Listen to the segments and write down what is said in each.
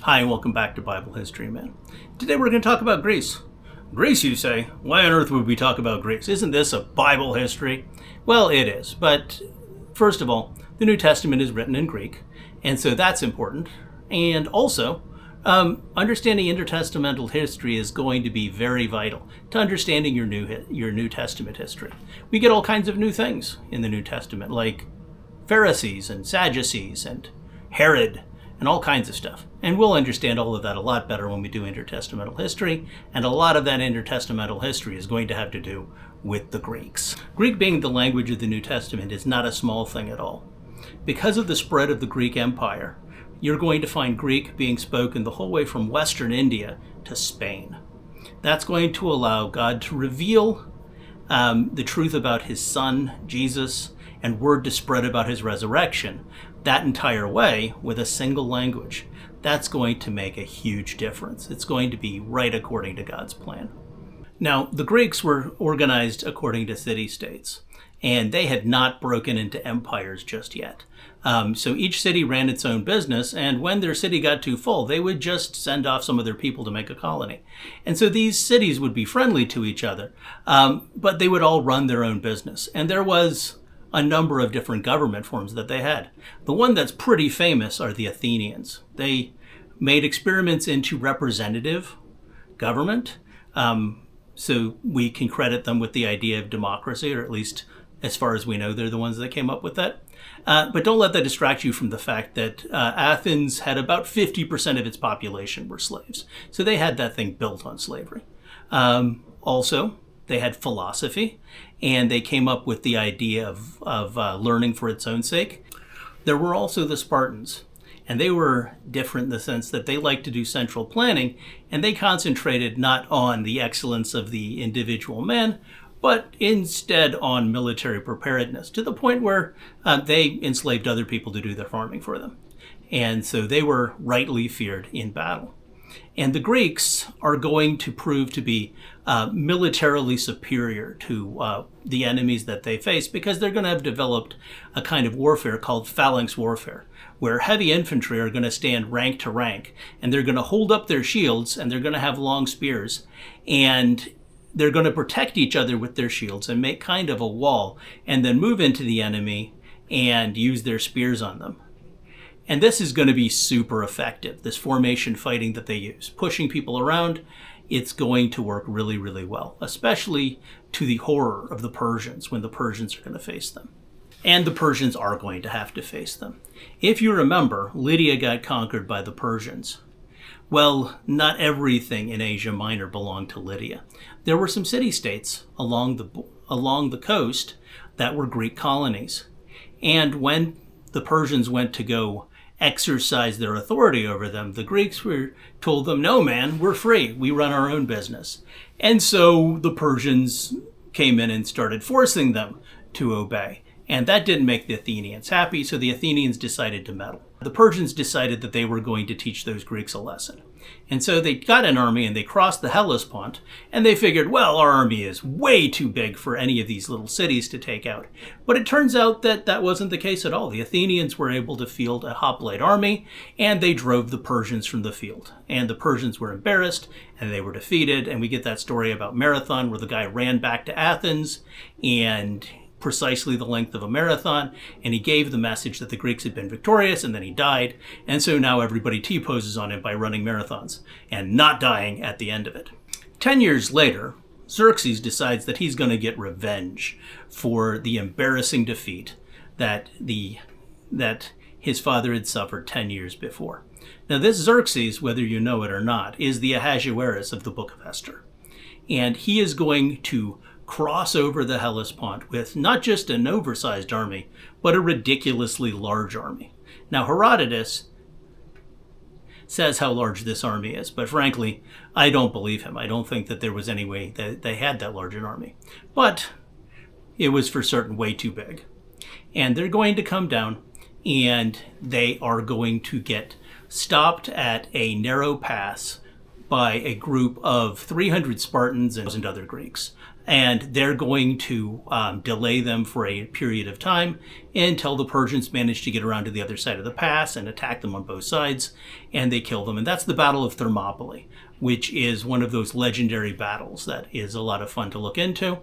Hi, and welcome back to Bible History Man. Today we're going to talk about Greece. Greece, you say? Why on earth would we talk about Greece? Isn't this a Bible history? Well, it is, but first of all, the New Testament is written in Greek, and so that's important. And also, understanding intertestamental history is going to be very vital to understanding your New Testament history. We get all kinds of new things in the New Testament, like Pharisees and Sadducees and Herod and all kinds of stuff. And we'll understand all of that a lot better when we do intertestamental history, and a lot of that intertestamental history is going to have to do with the Greeks. Greek being the language of the New Testament is not a small thing at all. Because of the spread of the Greek Empire, you're going to find Greek being spoken the whole way from Western India to Spain. That's going to allow God to reveal the truth about his son, Jesus, and word to spread about his resurrection that entire way with a single language. That's going to make a huge difference. It's going to be right according to God's plan. Now, the Greeks were organized according to city-states, and they had not broken into empires just yet. So each city ran its own business, and when their city got too full, they would just send off some of their people to make a colony. And so these cities would be friendly to each other, but they would all run their own business. And there was a number of different government forms that they had. The one that's pretty famous are the Athenians. They made experiments into representative government, so we can credit them with the idea of democracy, or at least as far as we know, they're the ones that came up with that. But don't let that distract you from the fact that Athens had about 50% of its population were slaves. So they had that thing built on slavery. Also, they had philosophy, and they came up with the idea of learning for its own sake. There were also the Spartans, and they were different in the sense that they liked to do central planning, and they concentrated not on the excellence of the individual man, but instead on military preparedness, to the point where they enslaved other people to do their farming for them. And so they were rightly feared in battle. And the Greeks are going to prove to be militarily superior to the enemies that they face, because they're going to have developed a kind of warfare called phalanx warfare, where heavy infantry are going to stand rank to rank, and they're going to hold up their shields, and they're going to have long spears, and they're going to protect each other with their shields and make kind of a wall, and then move into the enemy and use their spears on them. And this is going to be super effective, this formation fighting that they use. Pushing people around, it's going to work really, really well, especially to the horror of the Persians when the Persians are going to face them. And the Persians are going to have to face them. If you remember, Lydia got conquered by the Persians. Well, not everything in Asia Minor belonged to Lydia. There were some city-states along the coast that were Greek colonies. And when the Persians went to go exercise their authority over them, the Greeks told them, no man, we're free. We run our own business. And so the Persians came in and started forcing them to obey. And that didn't make the Athenians happy, so the Athenians decided to meddle. The Persians decided that they were going to teach those Greeks a lesson. And so they got an army and they crossed the Hellespont, and they figured, well, our army is way too big for any of these little cities to take out. But it turns out that that wasn't the case at all. The Athenians were able to field a hoplite army, and they drove the Persians from the field. And the Persians were embarrassed, and they were defeated. And we get that story about Marathon, where the guy ran back to Athens, and precisely the length of a marathon, and he gave the message that the Greeks had been victorious, and then he died, and so now everybody T-poses on him by running marathons and not dying at the end of it. 10 years later, Xerxes decides that he's going to get revenge for the embarrassing defeat that his father had suffered 10 years before. Now this Xerxes, whether you know it or not, is the Ahasuerus of the Book of Esther, and he is going to cross over the Hellespont with not just an oversized army, but a ridiculously large army. Now, Herodotus says how large this army is, but frankly, I don't believe him. I don't think that there was any way that they had that large an army. But it was for certain way too big. And they're going to come down, and they are going to get stopped at a narrow pass by a group of 300 Spartans and 1,000 other Greeks. And they're going to delay them for a period of time until the Persians manage to get around to the other side of the pass and attack them on both sides, and they kill them. And that's the Battle of Thermopylae, which is one of those legendary battles that is a lot of fun to look into.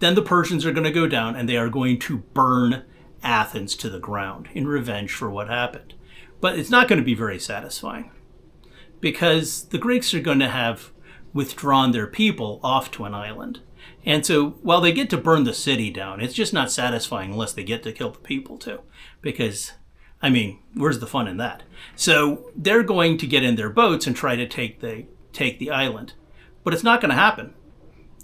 Then the Persians are going to go down, and they are going to burn Athens to the ground in revenge for what happened. But it's not going to be very satisfying, because the Greeks are going to have withdrawn their people off to an island. And so while they get to burn the city down, it's just not satisfying unless they get to kill the people too. Because, I mean, where's the fun in that? So they're going to get in their boats and try to take the island. But it's not going to happen.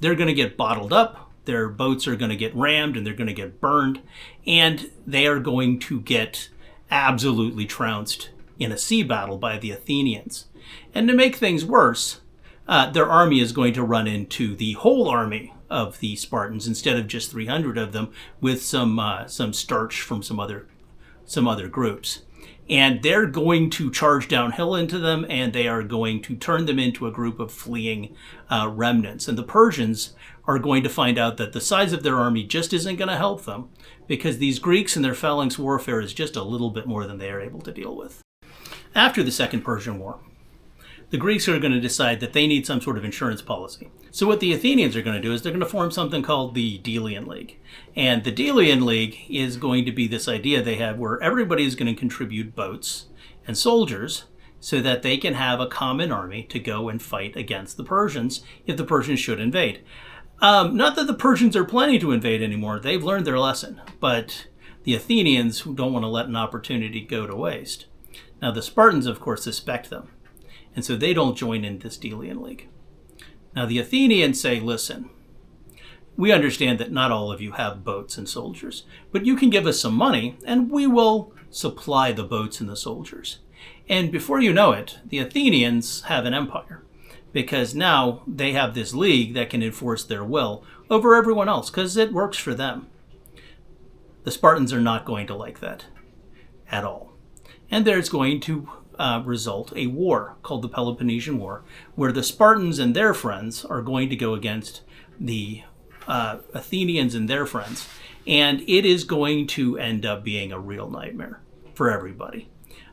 They're going to get bottled up. Their boats are going to get rammed and they're going to get burned. And they are going to get absolutely trounced in a sea battle by the Athenians. And to make things worse, their army is going to run into the whole army of the Spartans instead of just 300 of them, with some starch from some other groups. And they're going to charge downhill into them, and they are going to turn them into a group of fleeing remnants. And the Persians are going to find out that the size of their army just isn't going to help them, because these Greeks and their phalanx warfare is just a little bit more than they are able to deal with. After the Second Persian War, the Greeks are going to decide that they need some sort of insurance policy. So what the Athenians are going to do is they're going to form something called the Delian League. And the Delian League is going to be this idea they have where everybody is going to contribute boats and soldiers so that they can have a common army to go and fight against the Persians if the Persians should invade. Not that the Persians are planning to invade anymore. They've learned their lesson. But the Athenians don't want to let an opportunity go to waste. Now the Spartans, of course, suspect them. And so they don't join in this Delian League. Now the Athenians say, listen, we understand that not all of you have boats and soldiers, but you can give us some money and we will supply the boats and the soldiers. And before you know it, the Athenians have an empire, because now they have this league that can enforce their will over everyone else because it works for them. The Spartans are not going to like that at all. And there's going to result a war called the Peloponnesian War, where the Spartans and their friends are going to go against the Athenians and their friends, and it is going to end up being a real nightmare for everybody.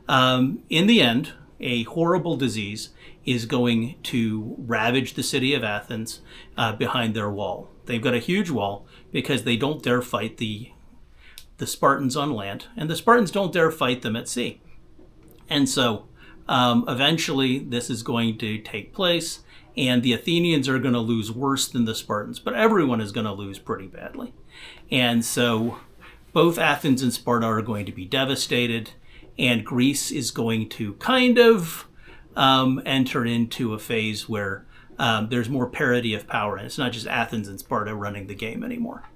In the end, a horrible disease is going to ravage the city of Athens behind their wall. They've got a huge wall because they don't dare fight the Spartans on land, and the Spartans don't dare fight them at sea. And so eventually this is going to take place, and the Athenians are going to lose worse than the Spartans, but everyone is going to lose pretty badly. And so both Athens and Sparta are going to be devastated, and Greece is going to kind of enter into a phase where there's more parity of power, and it's not just Athens and Sparta running the game anymore.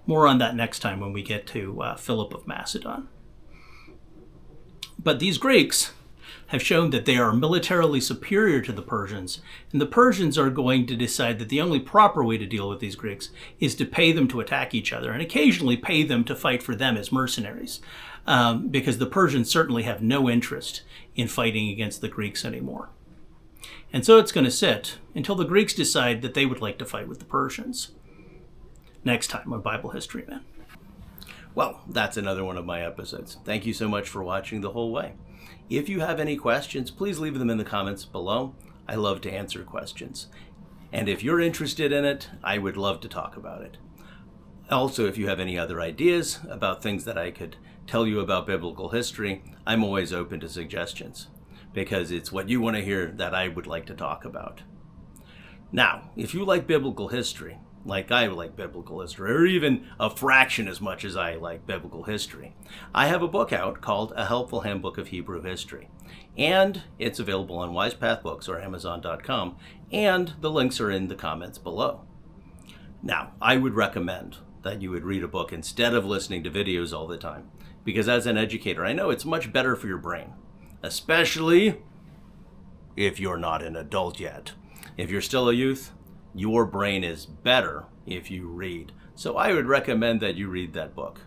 More on that next time when we get to Philip of Macedon. But these Greeks have shown that they are militarily superior to the Persians, and the Persians are going to decide that the only proper way to deal with these Greeks is to pay them to attack each other, and occasionally pay them to fight for them as mercenaries, because the Persians certainly have no interest in fighting against the Greeks anymore. And so it's going to sit until the Greeks decide that they would like to fight with the Persians. Next time on Bible History Man. Well, that's another one of my episodes. Thank you so much for watching the whole way. If you have any questions, please leave them in the comments below. I love to answer questions. And if you're interested in it, I would love to talk about it. Also, if you have any other ideas about things that I could tell you about biblical history, I'm always open to suggestions, because it's what you want to hear that I would like to talk about. Now, if you like biblical history, like I like biblical history, or even a fraction as much as I like biblical history, I have a book out called A Helpful Handbook of Hebrew History. And it's available on WisePath Books or Amazon.com, and the links are in the comments below. Now, I would recommend that you would read a book instead of listening to videos all the time, because as an educator, I know it's much better for your brain, especially if you're not an adult yet. If you're still a youth, your brain is better if you read. So I would recommend that you read that book.